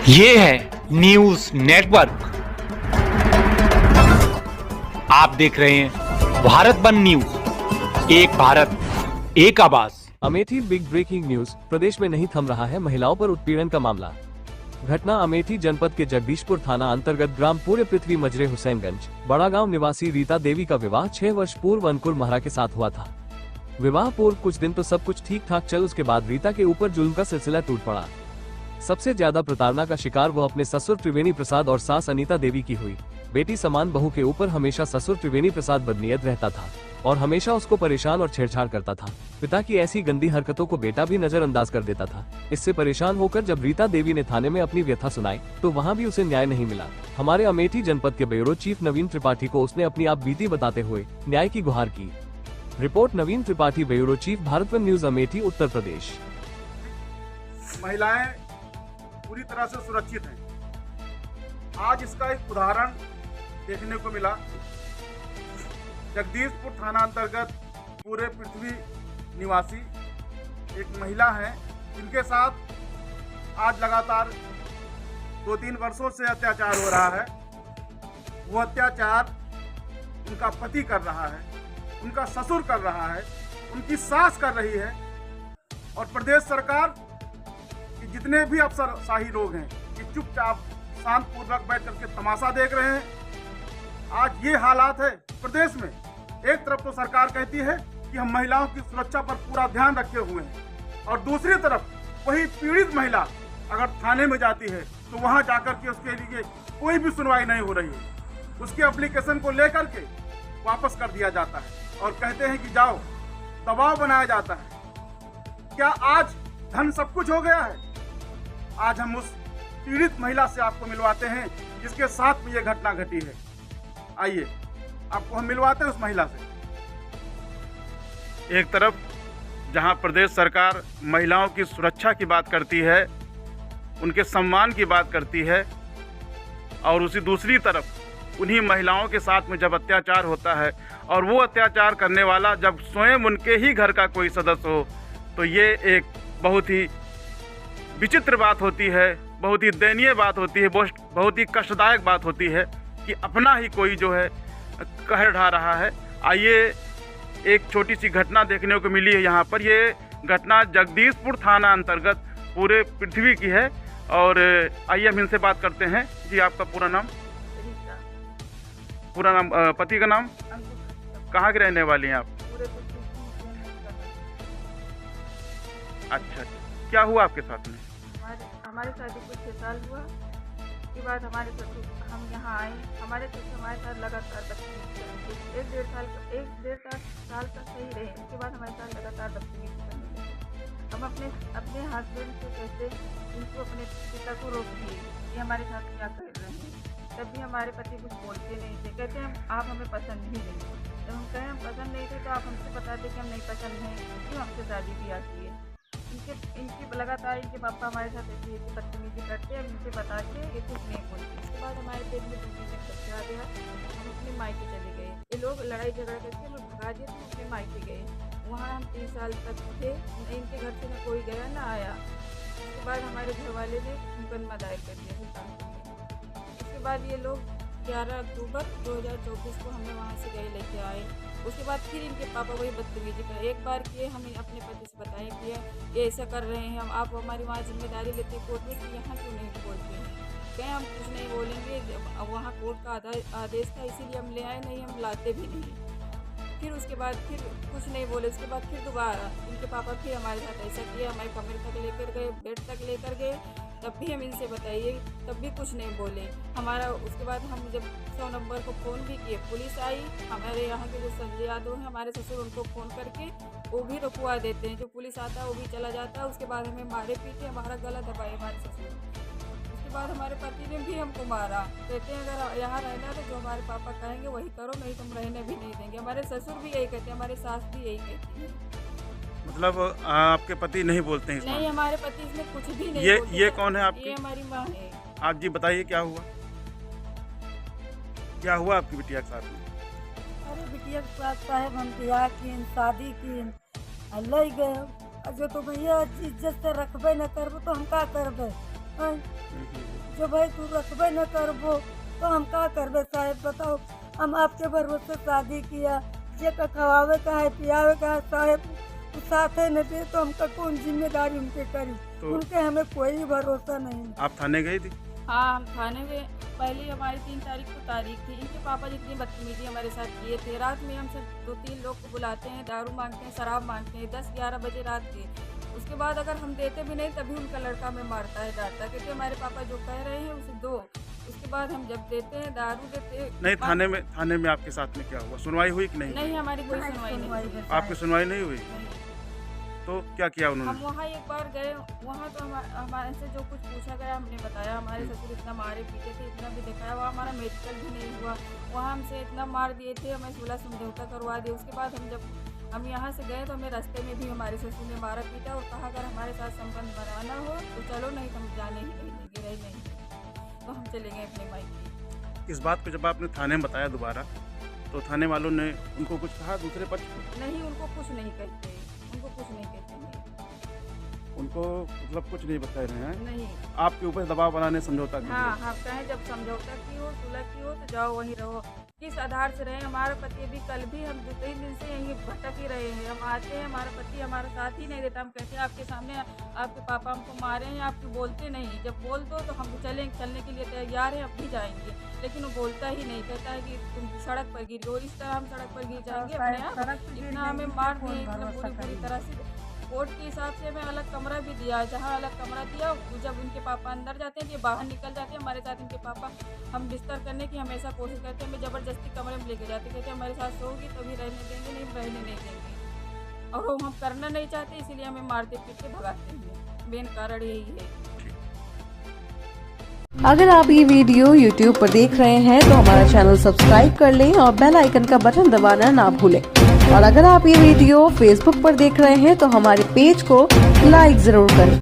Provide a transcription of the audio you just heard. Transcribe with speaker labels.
Speaker 1: ये है news network. आप देख रहे हैं भारत वन न्यूज, एक भारत एक आवाज।
Speaker 2: Amethi big breaking news. प्रदेश में नहीं थम रहा है महिलाओं पर उत्पीड़न का मामला। घटना अमेठी जनपद के जगदीशपुर थाना अंतर्गत ग्राम पूरे पृथ्वी मजरे हुसैनगंज बड़ा गाँव निवासी रीता देवी का विवाह 6 वर्ष पूर्व अंकुर महरा के साथ हुआ था। विवाह पूर्व कुछ दिन तो सब कुछ ठीक ठाक चल, उसके बाद रीता के ऊपर जुल्म का सिलसिला टूट पड़ा। सबसे ज्यादा प्रताड़ना का शिकार वो अपने ससुर त्रिवेणी प्रसाद और सास अनीता देवी की हुई। बेटी समान बहू के ऊपर हमेशा ससुर त्रिवेणी प्रसाद बदनीयत रहता था और हमेशा उसको परेशान और छेड़छाड़ करता था। पिता की ऐसी गंदी हरकतों को बेटा भी नजरअंदाज कर देता था। इससे परेशान होकर जब रीता देवी ने थाने में अपनी व्यथा सुनाई तो वहां भी उसे न्याय नहीं मिला। हमारे अमेठी जनपद के ब्यूरो चीफ नवीन त्रिपाठी को उसने अपनी आप बीती बताते हुए न्याय की गुहार की। Report Naveen Tripathi, bureau chief, Bharat one news, Amethi, Uttar Pradesh.
Speaker 3: महिलाएं पूरी तरह से सुरक्षित हैं। आज इसका एक उदाहरण देखने को मिला। जगदीशपुर थाना अंतर्गत पूरे पृथ्वी निवासी एक महिला है जिनके साथ आज लगातार 2-3 वर्षों से अत्याचार हो रहा है। वो अत्याचार उनका पति कर रहा है, उनका ससुर कर रहा है, उनकी सास कर रही है और प्रदेश सरकार कि जितने भी अफसरशाही लोग हैं कि चुपचाप शांतपूर्वक बैठ करके तमाशा देख रहे हैं। आज ये हालात है प्रदेश में। एक तरफ तो सरकार कहती है कि हम महिलाओं की सुरक्षा पर पूरा ध्यान रखे हुए हैं और दूसरी तरफ वही पीड़ित महिला अगर थाने में जाती है तो वहां जाकर के उसके लिए कोई भी सुनवाई नहीं हो रही है। उसके एप्लीकेशन को लेकर के वापस कर दिया जाता है और कहते हैं कि जाओ, दबाव बनाया जाता है। क्या आज धन सब कुछ हो गया है? आज हम उस पीड़ित महिला से आपको मिलवाते हैं जिसके साथ में ये घटना घटी है। आइए आपको हम मिलवाते हैं उस महिला से। एक तरफ जहां प्रदेश सरकार महिलाओं की सुरक्षा की बात करती है, उनके सम्मान की बात करती है, और उसी दूसरी तरफ उन्हीं महिलाओं के साथ में जब अत्याचार होता है और वो अत्याचार करने वाला जब स्वयं उनके ही घर का कोई सदस्य हो, तो ये एक बहुत ही विचित्र बात होती है, बहुत ही दयनीय बात होती है, बहुत ही कष्टदायक बात होती है कि अपना ही कोई जो है कहर ढा रहा है। आइए एक छोटी सी घटना देखने को मिली है यहाँ पर। ये घटना जगदीशपुर थाना अंतर्गत पूरे पृथ्वी की है और आइए हम इनसे बात करते हैं। जी, आपका पूरा नाम? पूरा नाम, पति का नाम? कहाँ के रहने वाली हैं आप? अच्छा, क्या हुआ आपके साथ में?
Speaker 4: हमारे शादी को 6 साल हुआ। उसके बाद हमारे ससुर, हम यहाँ आए, हमारे ससुर हमारे साथ लगातार बदतमीजी करेंगे। 1-1.5 साल तक सही रहे। उसके बाद हमारे साथ लगातार बदतमीजी करने लगे। हम अपने हस्बैंड से कैसे इनको अपने पिता को रोक दिए कि हमारे साथ क्या कर रहे हैं। तब भी हमारे पति कुछ बोलते नहीं थे, कहते हैं आप हमें पसंद ही नहीं। जब हम कहें हम पसंद नहीं थे तो आप हमसे बताते कि हम नहीं पसंद हैं, क्यों हमसे शादी किया की है। इनकी लगातार इनके पापा हमारे साथ ऐसी बदतमीजी करते हैं। इनसे बता के ये कुछ नहीं बोलते। उसके बाद हमारे पेट में 2 महीने बच्चा आ गया। हम अपने मायके चले गए। ये लोग लड़ाई झगड़ा करके हमें भगा दिए, तो अपने मायके गए। वहाँ हम 3 साल तक थे। इनके घर से न कोई गया न आया। उसके बाद हमारे घर वाले ने मुकदमा दायर कर दिया सुल्तानपुर में। उसके बाद ये लोग 11 अक्टूबर 2024 को हमें वहाँ से गए लेके आए। उसके बाद फिर इनके पापा वही बदतमीजी कर एक बार किए। हमें अपने पति से बताएं कि ये ऐसा कर रहे हैं, हम आप हमारी वहाँ जिम्मेदारी लेते हैं कोर्ट में कि यहाँ क्यों नहीं बोलते हैं। कहें हम कुछ नहीं बोलेंगे, वहाँ कोर्ट का आदेश था इसीलिए हम ले आए, नहीं हम लाते भी नहीं। फिर उसके बाद फिर कुछ नहीं बोले। उसके बाद फिर दोबारा इनके पापा फिर हमारे साथ ऐसा किया, हमारे कमरे तक लेकर गए, बेड तक लेकर गए। तब भी हम इनसे बताइए, तब भी कुछ नहीं बोले हमारा। उसके बाद हम जब 100 नंबर को फ़ोन भी किए, पुलिस आई। हमारे यहाँ के जो संजय यादव हैं हमारे ससुर, उनको फ़ोन करके वो भी रुकवा देते हैं। जो पुलिस आता है वो भी चला जाता है। उसके बाद हमें मारे पीटे, हमारा गला दबाए हमारे ससुर। उसके बाद हमारे पति ने भी हमको मारा। कहते हैं अगर यहाँ रहना तो जो हमारे पापा कहेंगे वही करो, नहीं तुम रहने भी नहीं देंगे। हमारे ससुर भी यही कहते हैं, हमारे सास भी यही कहती है।
Speaker 3: मतलब आपके पति नहीं बोलते हैं?
Speaker 4: नहीं, हमारे पति इसमें कुछ भी नहीं बोलते।
Speaker 3: ये कौन है आपकी?
Speaker 4: ये हमारी माँ है।
Speaker 3: आप जी बताइए क्या हुआ? क्या हुआ आपकी बिटिया के साथ में?
Speaker 5: अरे बिटिया के साथ साहब हम ब्याह की, शादी की, ले गए। जो तो भैया इज्जत से रखबे न करबे तो हम का करबे। हाँ। जो भाई तू रखबे न करबो तो हम का करबे साहेब बताओ। हम आपके भरोसे शादी किया, जे का खवावे का है पियावे का है साहेब, वो साथ है न दे तो हमका कौन जिम्मेदारी उनके करी।
Speaker 3: तो
Speaker 5: उनके हमें कोई भरोसा नहीं।
Speaker 3: आप थाने गई थी?
Speaker 4: हाँ, हम थाने में पहले हमारी 3 तारीख को तारीख थी। इनके पापा जितनी बदतमीजी हमारे साथ किए थे, रात में हमसे 2-3 लोग को बुलाते हैं, दारू मांगते हैं, शराब मांगते हैं 10-11 बजे रात के। उसके बाद अगर हम देते भी नहीं तभी उनका लड़का हमें मारता है, डांटता है, क्योंकि हमारे पापा जो कह रहे हैं उसे दो। उसके बाद हम जब देते हैं दारू देते
Speaker 3: नहीं, थाने में आपके साथ में क्या हुआ? सुनवाई हुई कि नहीं?
Speaker 4: नहीं, हमारी कोई सुनवाई नहीं हुई।
Speaker 3: आपकी सुनवाई नहीं हुई?
Speaker 4: नहीं।
Speaker 3: तो क्या किया
Speaker 4: हम
Speaker 3: उन्होंने?
Speaker 4: वहाँ एक बार गए, वहाँ तो हमारे से जो कुछ पूछा गया हमने बताया। हमारे ससुर इतना मारे पीटे थे, इतना भी दिखाया। वहाँ हमारा मेडिकल भी नहीं हुआ, वहाँ हमसे इतना मार दिए थे, हमें 16 समझौता करवा दिए। उसके बाद हम यहाँ से गए तो हमें रास्ते में भी हमारे ससुर ने मारा पीटा और कहा अगर हमारे साथ संबंध बनाना हो तो चलो, नहीं तो हम जाने ही नहीं देंगे, रही नहीं। तो हम चले गए अपने मायके।
Speaker 3: इस बात को जब आपने थाने में बताया दोबारा तो थाने वालों ने उनको कुछ कहा दूसरे पक्ष को?
Speaker 4: नहीं, उनको कुछ नहीं कहते, उनको कुछ नहीं कहते हैं।
Speaker 3: उनको मतलब कुछ नहीं बता रहे हैं?
Speaker 4: नहीं।
Speaker 3: आपके ऊपर दबाव बनाने समझौता किया?
Speaker 4: हाँ, हाँ, कहें जब समझौता की हो, सुलह की हो तो जाओ वहीं रहो। किस आधार से रहे? हमारा पति अभी कल भी हम 2-3 दिन से यहीं भटक ही रहे हैं। हम आते हैं, हमारा पति हमारा साथ ही नहीं देता। हम कहते हैं आपके सामने आपके पापा हमको मारे हैं, आप क्यों बोलते नहीं? जब बोल दो तो हम चलने के लिए तैयार हैं, अब भी जाएंगे, लेकिन वो बोलता ही नहीं। कहता है कि तुम सड़क पर गिर गए, और इस तरह हम सड़क पर गिर जाएंगे अपने आप। इतना हमें मार दिए, इतना पूरी तरह से। कोर्ट के हिसाब से हमें अलग कमरा भी दिया, जहाँ अलग कमरा दिया जब उनके पापा अंदर जाते हैं, ये बाहर निकल जाते हैं हमारे साथ। इनके पापा हम बिस्तर करने की हमेशा कोशिश करते हैं, हमें ज़बरदस्ती कमरे में लेके जाते, कहते हैं हमारे साथ सोगी तभी रहने देंगे, नहीं रहने नहीं देंगे। और वो हम करना नहीं चाहते, इसीलिए हमें मारते पीट के भगाते हैं। मेन कारण यही है।
Speaker 6: अगर आप ये वीडियो YouTube पर देख रहे हैं तो हमारा चैनल सब्सक्राइब कर लें और बेल आइकन का बटन दबाना ना भूलें। और अगर आप ये वीडियो Facebook पर देख रहे हैं तो हमारे पेज को लाइक जरूर करें।